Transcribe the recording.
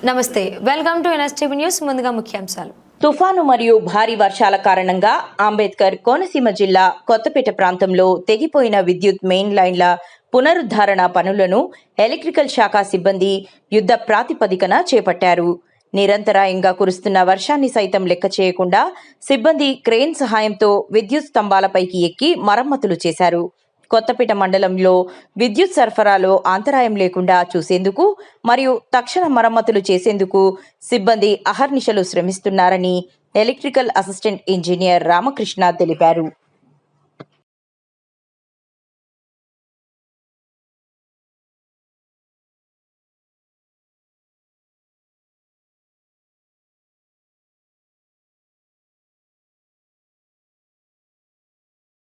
నమస్తే, welcome to NSTV news. ముందుగా ముఖ్యాంశాలు. తుఫాను మరియు భారీ వర్షాల కారణంగా అంబేద్కర్ కోనసీమ జిల్లా కొత్తపేట ప్రాంతంలో తెగిపోయిన విద్యుత్ మెయిన్ లైన్ల పునరుద్ధరణ పనులను ఎలక్ట్రికల్ శాఖ సిబ్బంది యుద్ధ ప్రాతిపదికన చేపట్టారు. నిరంతరాయంగా కురుస్తున్న వర్షాన్ని సైతం లెక్క చేయకుండా సిబ్బంది క్రేన్ సహాయంతో విద్యుత్ స్తంభాలపైకి ఎక్కి మరమ్మతులు చేశారు. కొత్తపేట మండలంలో విద్యుత్ సరఫరాలో అంతరాయం లేకుండా చూసేందుకు మరియు తక్షణ మరమ్మతులు చేసేందుకు సిబ్బంది అహర్నిశలు శ్రమిస్తున్నారని ఎలక్ట్రికల్ అసిస్టెంట్ ఇంజనీర్ రామకృష్ణ తెలిపారు.